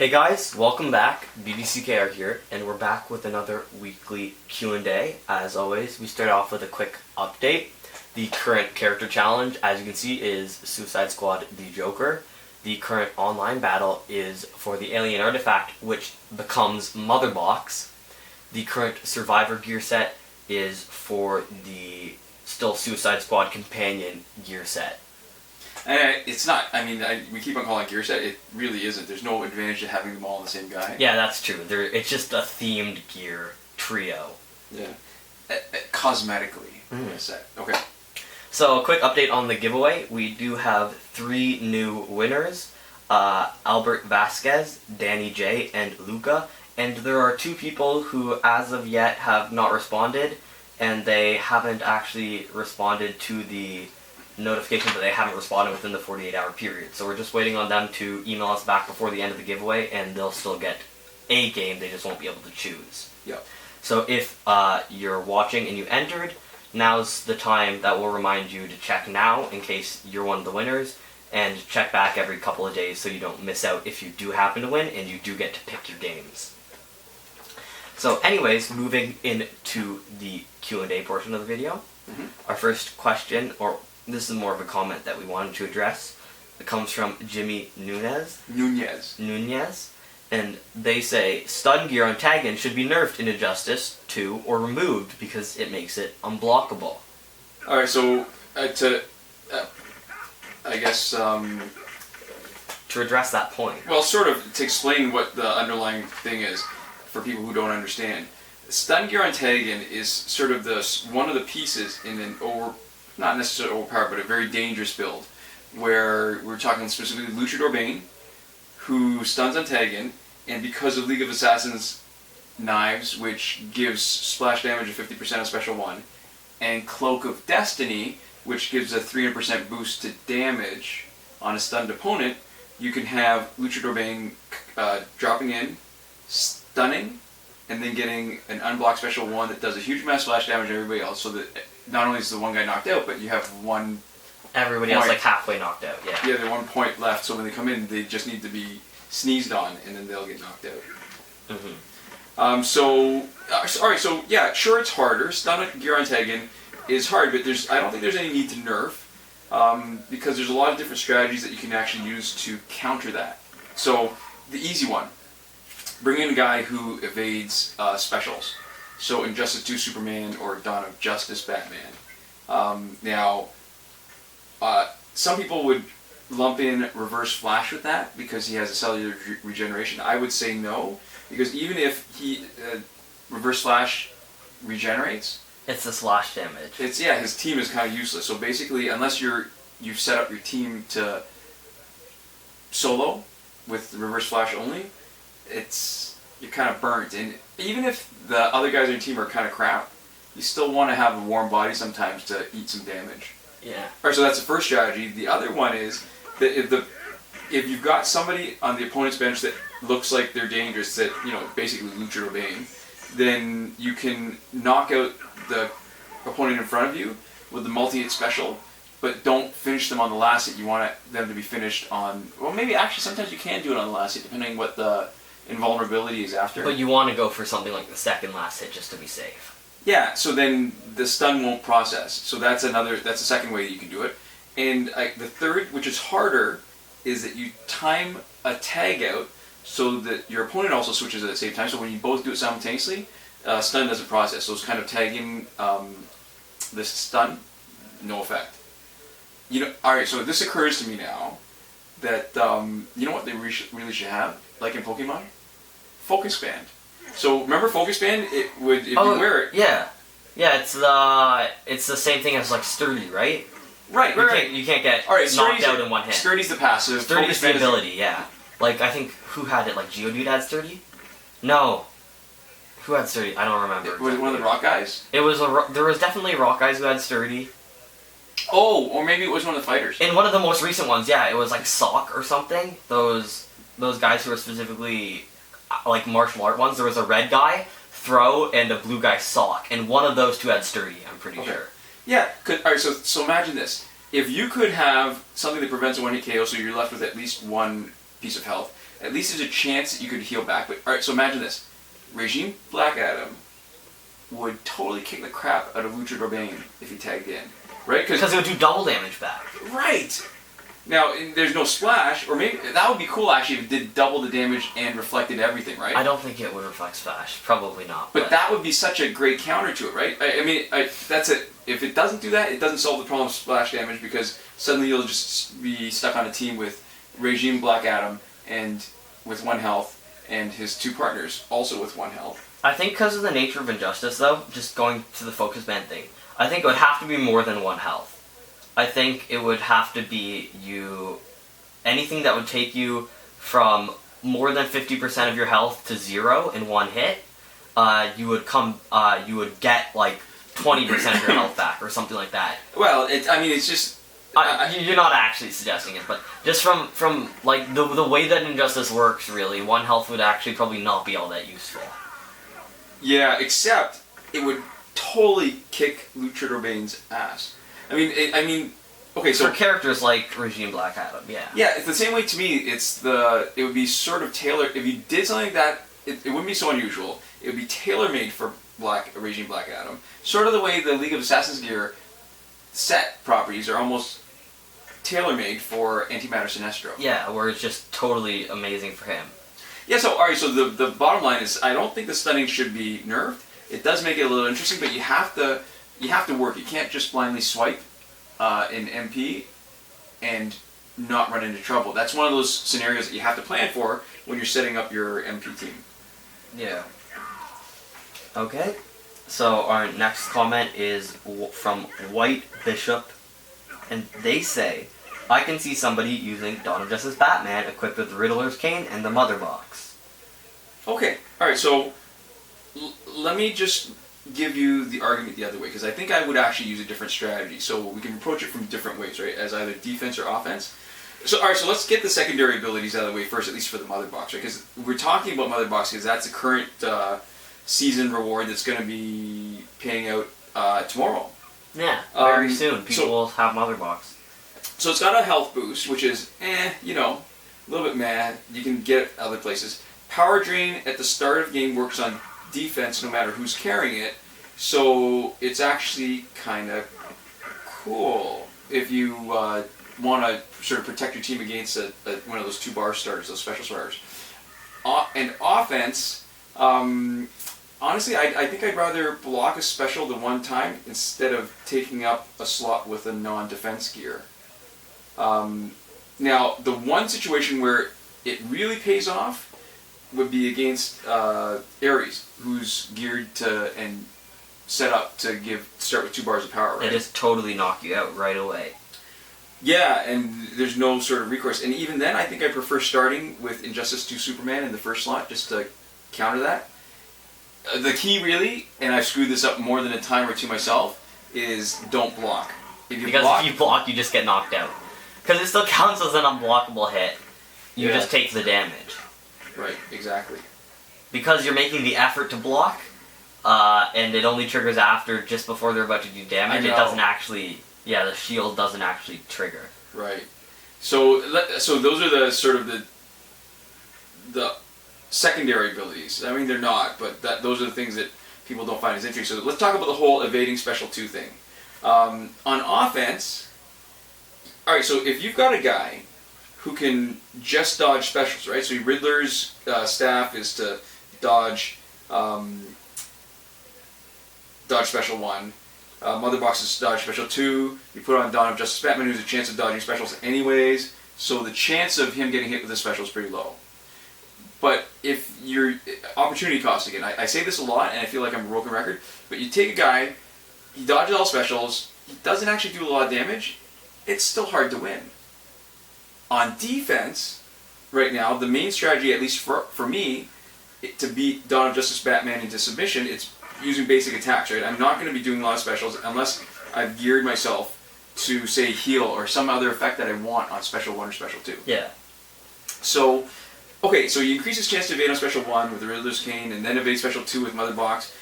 Hey guys, welcome back. BBCKR here, and we're back with another weekly Q&A. As always, we start off with a quick update. The current character challenge, as you can see, is Suicide Squad the Joker. The current online battle is for the alien artifact, which becomes Motherbox. The current survivor gear set is for the still Suicide Squad companion gear set. It's not. I mean, we keep on calling it gear set. It really isn't. There's no advantage to having them all on the same guy. Yeah, that's true. It's just a themed gear trio. Yeah. Cosmetically, set. Okay. So, a quick update on the giveaway. We do have 3 new winners. Albert Vasquez, Danny J, and Luka. And there are 2 people who, as of yet, have not responded. And they haven't actually responded to the notification that they haven't responded within the 48-hour period. So we're just waiting on them to email us back before the end of the giveaway, and they'll still get a game, they just won't be able to choose. Yep. So if you're watching and you entered, now's the time that will remind you to check now in case you're one of the winners, and check back every couple of days so you don't miss out if you do happen to win and you do get to pick your games. So anyways, moving into the Q&A portion of the video, our first question, or this is more of a comment that we wanted to address. It comes from Jimmy Nunez. And they say, stun gear on Taggin should be nerfed in Injustice 2 or removed because it makes it unblockable. Alright, so I guess to address that point. Well, sort of to explain what the underlying thing is for people who don't understand. Stun gear on Taggin is sort of one of the pieces in an not necessarily overpowered, but a very dangerous build, where we're talking specifically Luchador Bane, who stuns on Taggin, and because of League of Assassins knives, which gives splash damage of 50% on Special 1, and Cloak of Destiny, which gives a 300% boost to damage on a stunned opponent, you can have Luchador Bane dropping in, stunning, and then getting an unblocked Special 1 that does a huge amount of splash damage to everybody else, so that not only is the one guy knocked out, but you have everybody else like halfway knocked out, yeah. Yeah, they're 1 point left, so when they come in, they just need to be sneezed on, and then they'll get knocked out. Alright, so yeah, sure it's harder. Stun gear on Taggin is hard, but I don't think there's any need to nerf, because there's a lot of different strategies that you can actually use to counter that. So, the easy one. Bring in a guy who evades specials. So Injustice 2 Superman or Dawn of Justice Batman. Some people would lump in Reverse Flash with that because he has a cellular regeneration. I would say no, because even if he Reverse Flash regenerates, it's the slash damage. His team is kind of useless. So basically, unless you've set up your team to solo with Reverse Flash only, you're kind of burnt. And even if the other guys on your team are kind of crap, you still want to have a warm body sometimes to eat some damage. Yeah. Alright, so that's the first strategy. The other one is that if you've got somebody on the opponent's bench that looks like they're dangerous, that, basically Luchador Bane, then you can knock out the opponent in front of you with the multi-hit special, but don't finish them on the last hit. You want them to be finished on, well, maybe actually sometimes you can do it on the last hit, depending on what the invulnerability is after. But you want to go for something like the second last hit just to be safe. Yeah, so then the stun won't process. So that's the second way that you can do it. And the third, which is harder, is that you time a tag out so that your opponent also switches at the same time. So when you both do it simultaneously, stun doesn't process. So it's kind of tagging the stun, no effect. Alright, so this occurs to me now that, you know what they really should have, like in Pokemon? Focus Band. So remember Focus Band? If you wear it. Yeah, it's the same thing as like Sturdy, right? Right. You can't get knocked out in one hit. Sturdy's the passive. Sturdy's the ability, yeah. Like I think who had it? Like Geodude had Sturdy? No. Who had Sturdy? I don't remember. Was it one of the Rock guys? There was definitely Rock guys who had Sturdy. Oh, or maybe it was one of the fighters. In one of the most recent ones, yeah, it was like Sock or something. Those guys who were specifically like martial art ones. There was a red guy, Throw, and a blue guy, Sock, and one of those 2 had Sturdy, I'm pretty sure. Yeah, alright, so imagine this. If you could have something that prevents a one-hit KO, so you're left with at least one piece of health, at least there's a chance that you could heal back. But alright, so imagine this. Regime Black Adam would totally kick the crap out of Luchador Bane if he tagged in. Right? Because it would do double damage back. Right! Now, there's no splash, or maybe that would be cool actually if it did double the damage and reflected everything, right? I don't think it would reflect splash. Probably not. But that would be such a great counter to it, right? I mean, that's it. If it doesn't do that, it doesn't solve the problem of splash damage because suddenly you'll just be stuck on a team with Regime Black Adam and with 1 health and his 2 partners also with 1 health. I think because of the nature of Injustice, though, just going to the focus band thing, I think it would have to be more than 1 health. I think it would have to be anything that would take you from more than 50% of your health to 0 in 1 hit. You would get like 20% of your health back or something like that. Well, it's just. You're not actually suggesting it, but just from like the way that Injustice works, really, 1 health would actually probably not be all that useful. Yeah, except it would totally kick Luchador Bane's ass. I mean, okay, so for characters like Regime Black Adam, yeah. Yeah, it's the same way to me. It would be sort of tailored. If you did something like that, it wouldn't be so unusual. It would be tailor-made for Regime Black Adam. Sort of the way the League of Assassin's Gear set properties are almost tailor-made for Antimatter Sinestro. Yeah, where it's just totally amazing for him. Yeah, so alright, so the bottom line is I don't think the stunning should be nerfed. It does make it a little interesting, but you have to work. You can't just blindly swipe in MP and not run into trouble. That's one of those scenarios that you have to plan for when you're setting up your MP team. Yeah. Okay. So our next comment is from White Bishop, and they say, I can see somebody using Dawn of Justice Batman equipped with the Riddler's Cane and the Motherbox. Okay. Alright, so let me just give you the argument the other way, because I think I would actually use a different strategy. So we can approach it from different ways, right? As either defense or offense. So, alright, so let's get the secondary abilities out of the way first, at least for the Motherbox, right? Because we're talking about Motherbox because that's the current season reward that's going to be paying out tomorrow. Yeah, very soon. People will have Motherbox. So it's got a health boost, which is, a little bit mad. You can get it other places. Power drain at the start of game works on defense no matter who's carrying it. So it's actually kind of cool if you want to sort of protect your team against one of those 2-bar starters, those special starters. And offense, honestly, I think I'd rather block a special the 1 time instead of taking up a slot with a non-defense gear. Now, the one situation where it really pays off would be against Ares, who's geared to and set up to start with 2 bars of power, right? They just totally knock you out right away. Yeah, and there's no sort of recourse. And even then, I think I prefer starting with Injustice 2 Superman in the first slot, just to counter that. The key, really, and I've screwed this up more than a time or two myself, is don't block. If you block, you just get knocked out. Because it still counts as an unblockable hit. You just take the damage. Right, exactly. Because you're making the effort to block, and it only triggers after, just before they're about to do damage, it doesn't actually... Yeah, the shield doesn't actually trigger. Right. So those are the sort of the secondary abilities. I mean, they're not, but those are the things that people don't find as interesting. So let's talk about the whole evading special 2 thing. On offense, all right. So if you've got a guy who can just dodge specials, right? So Riddler's staff is to dodge special 1. Motherbox is dodge special 2. You put on Dawn of Justice Batman, who's a chance of dodging specials anyways. So the chance of him getting hit with a special is pretty low. But if your opportunity cost again, I say this a lot, and I feel like I'm a broken record. But you take a guy, he dodges all specials, he doesn't actually do a lot of damage. It's still hard to win. On defense, right now, the main strategy, at least for me, to beat Dawn of Justice Batman into submission, it's using basic attacks, right? I'm not going to be doing a lot of specials unless I've geared myself to, say, heal or some other effect that I want on special 1 or special 2. Yeah. So, okay, so you increase his chance to evade on special 1 with the Riddler's Cane and then evade special 2 with Motherbox.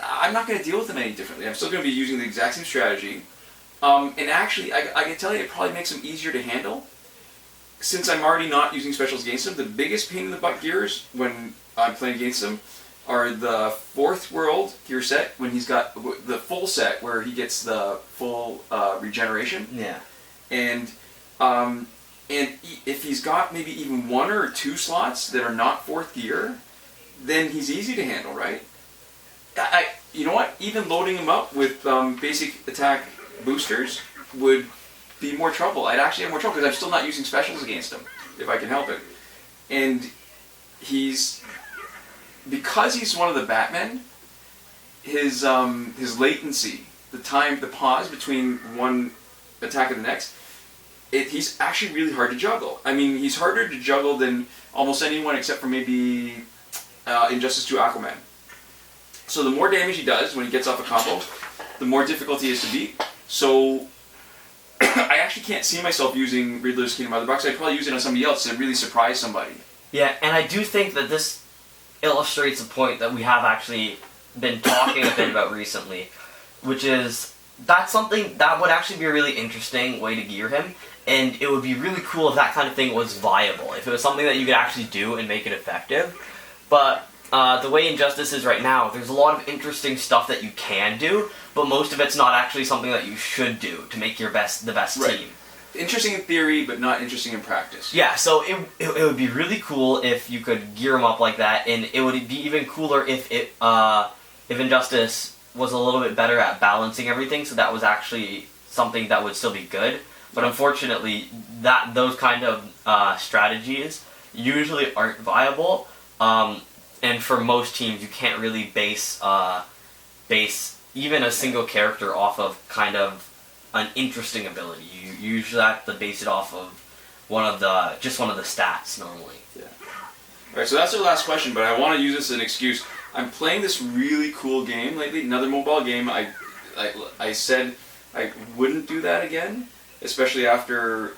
I'm not going to deal with him any differently. I'm still going to be using the exact same strategy. And actually, I can tell you, it probably makes him easier to handle. since I'm already not using specials against him, the biggest pain in the butt gears when I'm playing against him are the 4th world gear set, when he's got the full set where he gets the full regeneration. Yeah. And if he's got maybe even 1 or 2 slots that are not 4th gear, then he's easy to handle, right? You know what? Even loading him up with basic attack boosters would be more trouble. I'd actually have more trouble because I'm still not using specials against him, if I can help it. And because he's one of the Batmen, his latency, the pause between one attack and the next, he's actually really hard to juggle. I mean, he's harder to juggle than almost anyone except for maybe Injustice 2 Aquaman. So the more damage he does when he gets off a combo, the more difficult he is to beat. So I actually can't see myself using Riddler's Kingdom Motherbox. I'd probably use it on somebody else to really surprise somebody. Yeah, and I do think that this illustrates a point that we have actually been talking a bit about recently, which is that's something that would actually be a really interesting way to gear him, and it would be really cool if that kind of thing was viable, if it was something that you could actually do and make it effective. But the way Injustice is right now, there's a lot of interesting stuff that you can do, but most of it's not actually something that you should do to make the best right. team. Interesting in theory, but not interesting in practice. Yeah, so it would be really cool if you could gear him up like that, and it would be even cooler if Injustice was a little bit better at balancing everything, so that was actually something that would still be good. But unfortunately, those kind of strategies usually aren't viable, and for most teams, you can't really base even a single character off of kind of an interesting ability. You usually have to base it off of one of the stats normally. Yeah. Alright, so that's our last question, but I want to use this as an excuse. I'm playing this really cool game lately, another mobile game. I said I wouldn't do that again, especially after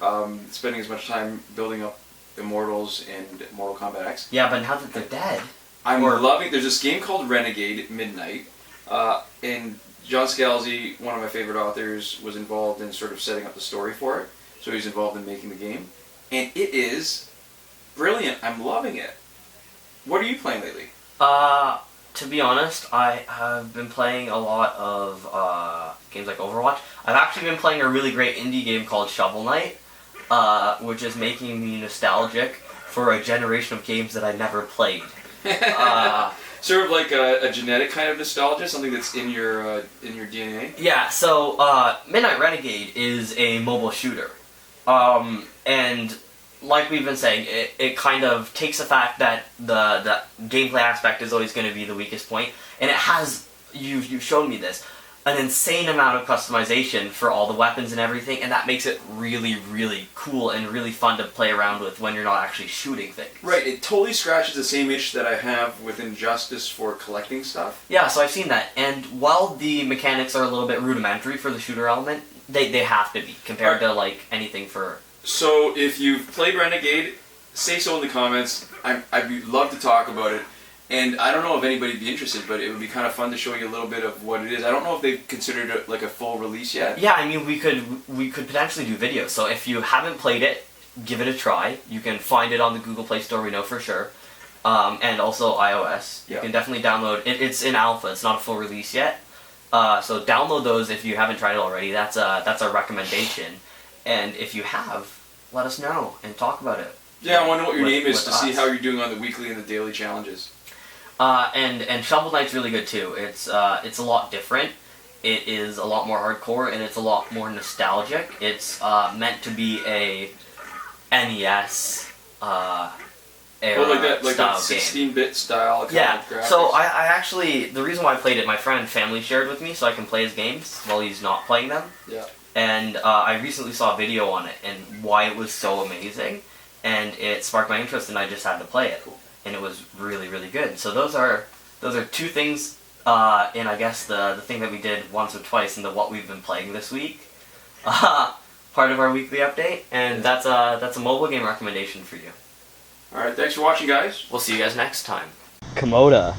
spending as much time building up Immortals and Mortal Kombat X. Yeah, but now that they're dead. I'm loving. There's this game called Renegade Midnight, and John Scalzi, one of my favorite authors, was involved in sort of setting up the story for it. So he's involved in making the game, and it is brilliant. I'm loving it. What are you playing lately? To be honest, I have been playing a lot of games like Overwatch. I've actually been playing a really great indie game called Shovel Knight, which is making me nostalgic for a generation of games that I never played. Sort of like a genetic kind of nostalgia, something that's in your DNA. Yeah. So Midnight Renegade is a mobile shooter, and like we've been saying, it kind of takes the fact that the gameplay aspect is always going to be the weakest point, and it has you've shown me this. An insane amount of customization for all the weapons and everything, and that makes it really, really cool and really fun to play around with when you're not actually shooting things. Right, it totally scratches the same itch that I have with Injustice for collecting stuff. Yeah, so I've seen that, and while the mechanics are a little bit rudimentary for the shooter element, they have to be, compared to like anything for... So if you've played Renegade, say so in the comments. I'd love to talk about it. And I don't know if anybody'd be interested, but it would be kind of fun to show you a little bit of what it is. I don't know if they've considered it like a full release yet. Yeah, I mean, we could potentially do videos. So if you haven't played it, give it a try. You can find it on the Google Play Store, we know for sure. And also iOS. You can definitely download it. It's in alpha. It's not a full release yet. So download those if you haven't tried it already. That's a recommendation. And if you have, let us know and talk about it. Yeah, I want to know what your name is to see how you're doing on the weekly and the daily challenges. And Shovel Knight's really good too. It's a lot different. It is a lot more hardcore, and it's a lot more nostalgic. It's meant to be a NES era like that 16-bit style. Yeah. So I actually, the reason why I played it, my friend family shared with me, so I can play his games while he's not playing them. Yeah. And I recently saw a video on it and why it was so amazing, and it sparked my interest, and I just had to play it. Cool. And it was really, really good. So those are two things in, I guess, the thing that we did once or twice in the what we've been playing this week. Part of our weekly update, and that's a mobile game recommendation for you. Alright, thanks for watching, guys. We'll see you guys next time. Komoda.